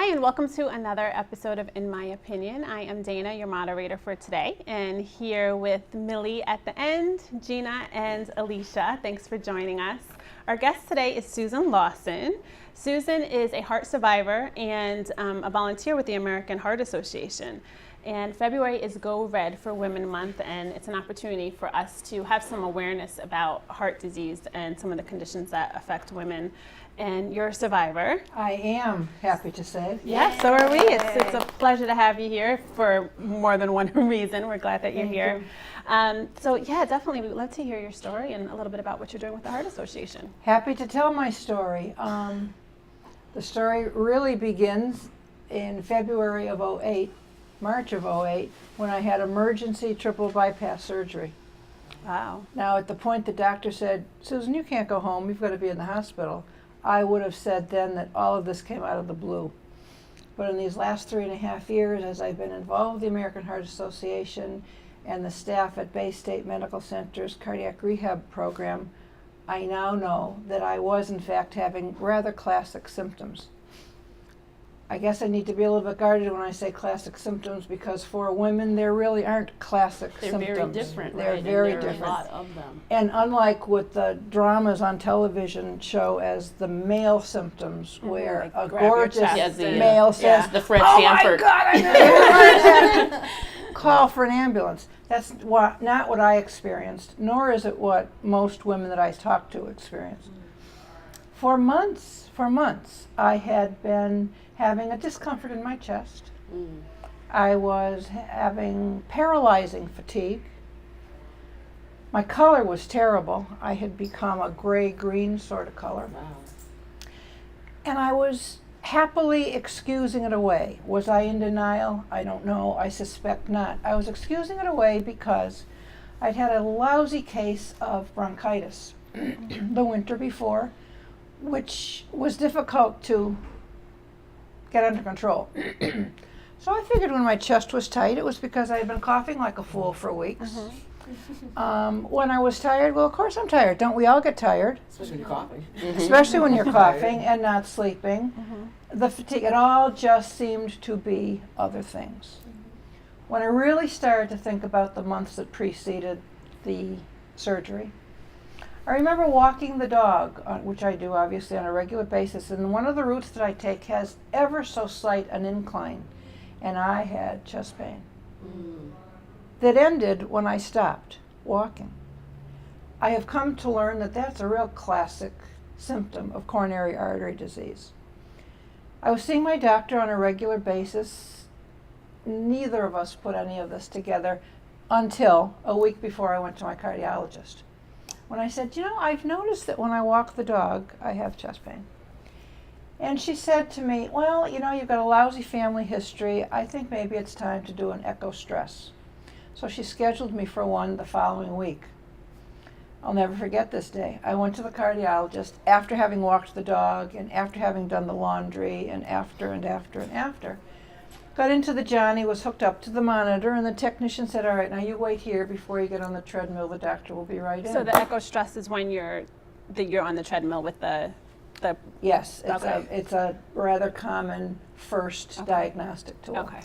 Hi, and welcome to another episode of In My Opinion. I am Dana, your moderator for today, and here with Millie at the end, Gina, and Alicia. Thanks for joining us. Our guest today is Susan Lawson. Susan is a heart survivor and a volunteer with the American Heart Association. And February is Go Red for Women Month, and it's an opportunity for us to have some awareness about heart disease and some of the conditions that affect women. And you're a survivor. I am happy to say. Yes, so are we. It's a pleasure to have you here for more than one reason. We're glad that you're here. So yeah, definitely, we'd love to hear your story and a little bit about what you're doing with the Heart Association. Happy to tell my story. The story really begins in February of '08, March of '08, when I had emergency triple bypass surgery. Wow. Now, at the point the doctor said, Susan, you can't go home, you've got to be in the hospital, I would have said then that all of this came out of the blue. But in these last 3.5 years, as I've been involved with the American Heart Association and the staff at Bay State Medical Center's cardiac rehab program, I now know that I was in fact having rather classic symptoms. I guess I need to be a little bit guarded when I say classic symptoms, because for women there really aren't classic symptoms. They're very different, They're right? very and there different. are a lot of them. And unlike what the dramas on television show as the male symptoms, where like a grab your gorgeous chest and- male says, The Fred "Oh Sanford. my God, I'm having a heart attack," call for an ambulance. That's not what I experienced, nor is it what most women that I talk to experience. For months, I had been having a discomfort in my chest. I was having paralyzing fatigue. My color was terrible. I had become a gray-green sort of color. Wow. And I was happily excusing it away. Was I in denial? I don't know. I suspect not. I was excusing it away because I'd had a lousy case of bronchitis the winter before, which was difficult to get under control. So I figured when my chest was tight, it was because I had been coughing like a fool for weeks. When I was tired, well, of course I'm tired. Don't we all get tired? Especially when you're coughing. Especially when you're coughing and not sleeping. The fatigue, it all just seemed to be other things. When I really started to think about the months that preceded the surgery, I remember walking the dog, which I do obviously on a regular basis, and one of the routes that I take has ever so slight an incline, and I had chest pain that ended when I stopped walking. I have come to learn that that's a real classic symptom of coronary artery disease. I was seeing my doctor on a regular basis. Neither of us put any of this together until a week before I went to my cardiologist. When I said, I've noticed that when I walk the dog, I have chest pain. And she said to me, well, you've got a lousy family history. I think maybe it's time to do an echo stress. So she scheduled me for one the following week. I'll never forget this day. I went to the cardiologist after having walked the dog and after having done the laundry and after. Got into the Johnny, was hooked up to the monitor, and the technician said, all right, now you wait here before you get on the treadmill. The doctor will be right in. So the echo stress is when you're on the treadmill with the Yes, Okay. it's a rather common first diagnostic tool. Okay.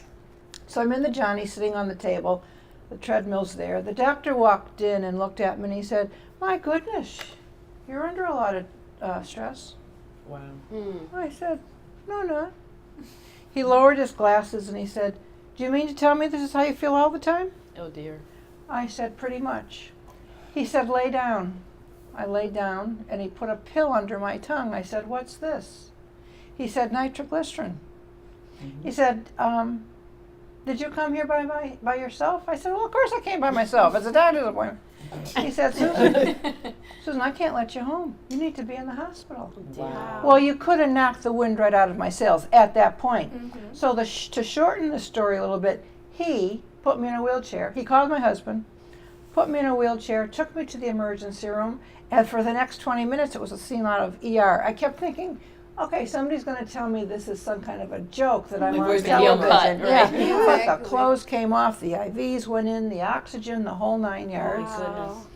So I'm in the Johnny sitting on the table. The treadmill's there. The doctor walked in and looked at me and he said, my goodness, you're under a lot of stress. Wow. I said, no, not. He lowered his glasses and he said, do you mean to tell me this is how you feel all the time? Oh dear. I said, pretty much. He said, lay down. I lay down and he put a pill under my tongue. I said, what's this? He said, nitroglycerin. He said, did you come here by yourself? I said, well, of course I came by myself. It's a doctor's appointment. He said, Susan, I can't let you home. You need to be in the hospital. Wow. Well, you could have knocked the wind right out of my sails at that point. So to shorten the story a little bit, he put me in a wheelchair. He called my husband, put me in a wheelchair, took me to the emergency room, and for the next 20 minutes it was a scene out of ER. I kept thinking, okay, somebody's going to tell me this is some kind of a joke that I'm Like on where's the heel television. cut, right? Yeah, but the clothes came off, the IVs went in, the oxygen, the whole 9 yards. Goodness.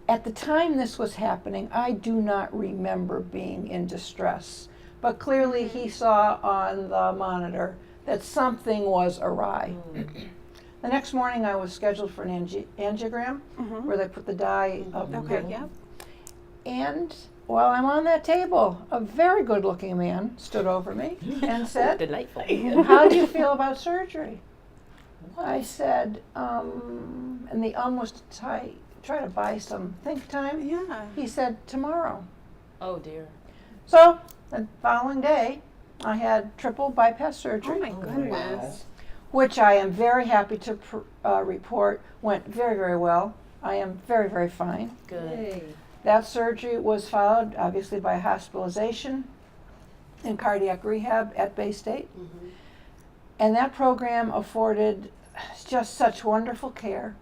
At the time this was happening, I do not remember being in distress. but clearly he saw on the monitor that something was awry. The next morning I was scheduled for an angiogram where they put the dye up. Okay, yeah. And while I'm on that table, a very good looking man stood over me and said, Delightful. "How do you feel about surgery?" I said, and the was try to buy some think time. Yeah. He said, "Tomorrow." Oh dear. So the following day, I had triple bypass surgery. Oh my goodness. Which I am very happy to report went very, very well. I am very, very fine. Good. That surgery was followed, obviously, by hospitalization and cardiac rehab at Bay State. And that program afforded just such wonderful care.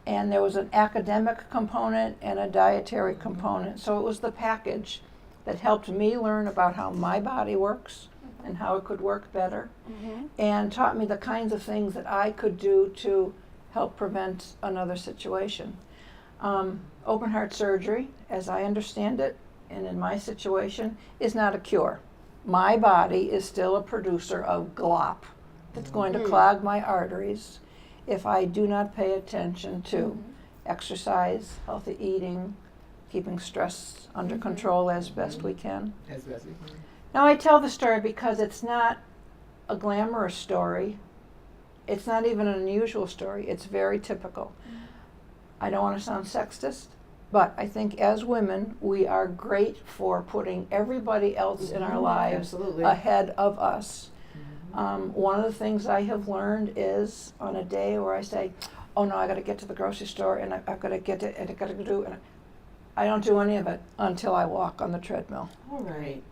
And there was an academic component and a dietary component. So it was the package that helped me learn about how my body works and how it could work better, and taught me the kinds of things that I could do to help prevent another situation. Open heart surgery, as I understand it, and in my situation, is not a cure. My body is still a producer of glop that's going to clog my arteries if I do not pay attention to exercise, healthy eating, keeping stress under control as best we can. Now I tell the story because it's not a glamorous story. It's not even an unusual story. It's very typical. I don't want to sound sexist, but I think as women, we are great for putting everybody else in our lives ahead of us. One of the things I have learned is on a day where I say, "Oh no, I got to get to the grocery store and I've got to get it and I got to do," and I don't do any of it until I walk on the treadmill. All right.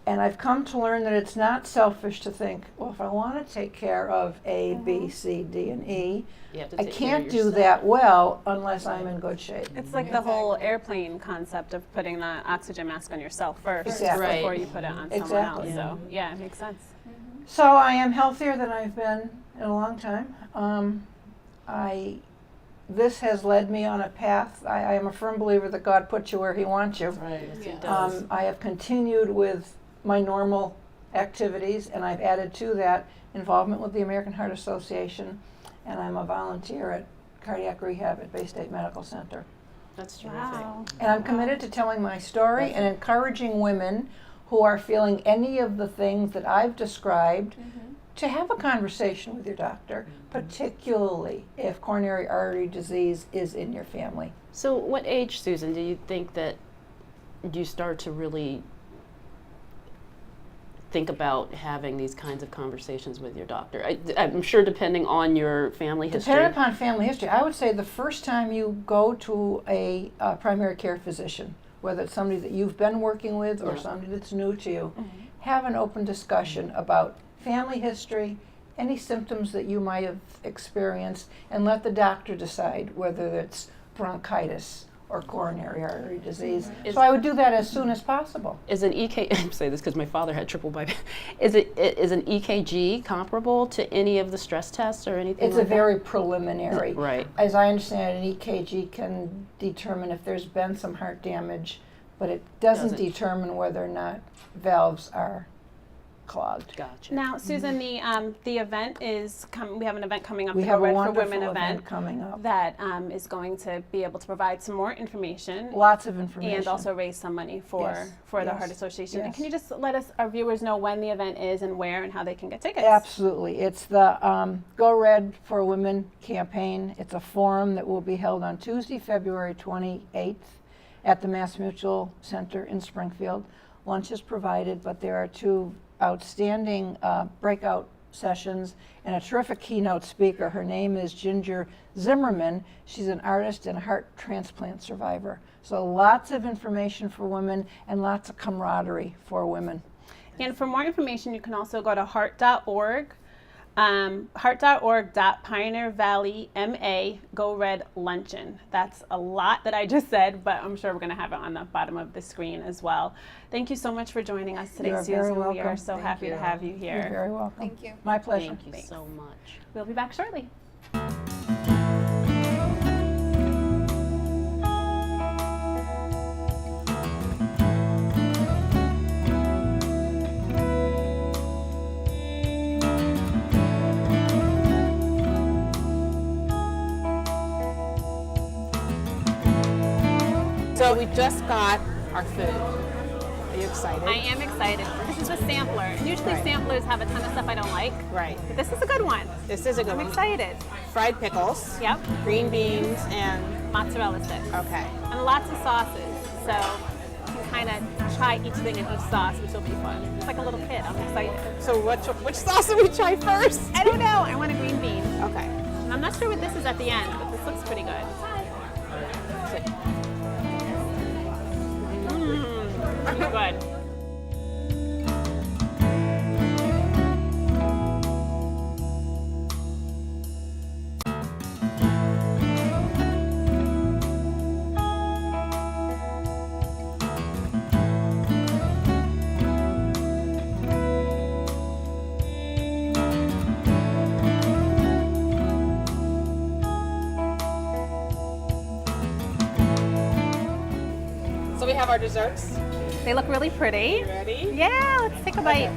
And I've come to learn that it's not selfish to think, well, if I want to take care of A, B, C, D, and E, You have to I take care of can't do yourself. that well unless I'm in good shape. It's like the whole airplane concept of putting the oxygen mask on yourself first Exactly. Right. before you put it on someone Exactly. else. So yeah, it makes sense. So I am healthier than I've been in a long time. This has led me on a path. I am a firm believer that God puts you where He wants you. Right. Yes, Yeah. it does. I have continued with my normal activities, and I've added to that involvement with the American Heart Association, and I'm a volunteer at cardiac rehab at Bay State Medical Center. That's terrific. Wow. And I'm committed to telling my story and encouraging women who are feeling any of the things that I've described to have a conversation with your doctor, particularly if coronary artery disease is in your family. So what age, Susan, do you think that you start to really think about having these kinds of conversations with your doctor? I'm sure depending on your family history. Depending upon family history, I would say the first time you go to a primary care physician, whether it's somebody that you've been working with or Yeah. somebody that's new to you, have an open discussion about family history, any symptoms that you might have experienced, and let the doctor decide whether it's bronchitis or coronary artery disease. So I would do that as soon as possible. Is an I'm saying this because my father had triple bypass. Is an EKG comparable to any of the stress tests or anything? It's like a very preliminary. Right. As I understand it, an EKG can determine if there's been some heart damage, but it doesn't determine whether or not valves are clogged. Gotcha. Now, Susan, the event is we have an event coming up. We the have Go a Red for wonderful Women event coming up. that is going to be able to provide some more information Lots of information. and also raise some money for Yes, the yes, Heart Association. And yes. can you just let our viewers know when the event is and where and how they can get tickets? Absolutely. It's the Go Red for Women campaign. It's a forum that will be held on Tuesday, February 28th at the Mass Mutual Center in Springfield. Lunch is provided, but there are two outstanding breakout sessions and a terrific keynote speaker. Her name is Ginger Zimmerman. She's an artist and a heart transplant survivor. So lots of information for women and lots of camaraderie for women. And for more information, you can also go to heart.org, heart.org.Pioneer Valley MA Go Red Luncheon. That's a lot that I just said, but I'm sure we're going to have it on the bottom of the screen as well. Thank you so much for joining us today, You're Susan. very We are welcome. so happy to have you here. You're very welcome. Thank you. My pleasure. Thank you Thanks. so much. We'll be back shortly. So we just got our food. Are you excited? I am excited. This is a sampler. And usually Right. samplers have a ton of stuff I don't like. Right. But this is a good one. This is a good I'm one. excited. Fried pickles. Yep. Green beans and Mozzarella sticks. okay. And lots of sauces. So you can kind of try each thing in each sauce, which will be fun. It's like a little kid. I'm excited. So which sauce do we try first? I don't know. I want a green bean. Okay. And I'm not sure what this is at the end, but this looks pretty good. Good. So we have our desserts. They look really pretty. You ready? Yeah, let's take a bite.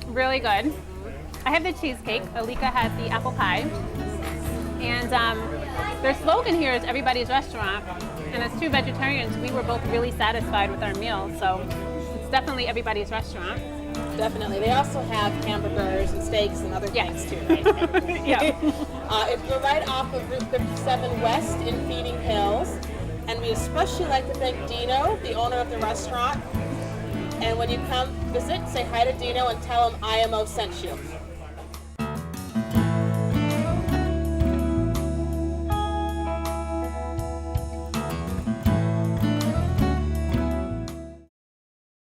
Really good. I have the cheesecake. Alika had the apple pie. And their slogan here is everybody's restaurant. And as two vegetarians, we were both really satisfied with our meal. So it's definitely everybody's restaurant. Definitely. They also have hamburgers and steaks and other Yes. things too. Right? Yeah. If you're right off of Route 57 West in Feeding Hills, and we especially like to thank Dino, the owner of the restaurant. And when you come visit, say hi to Dino and tell him IMO sent you.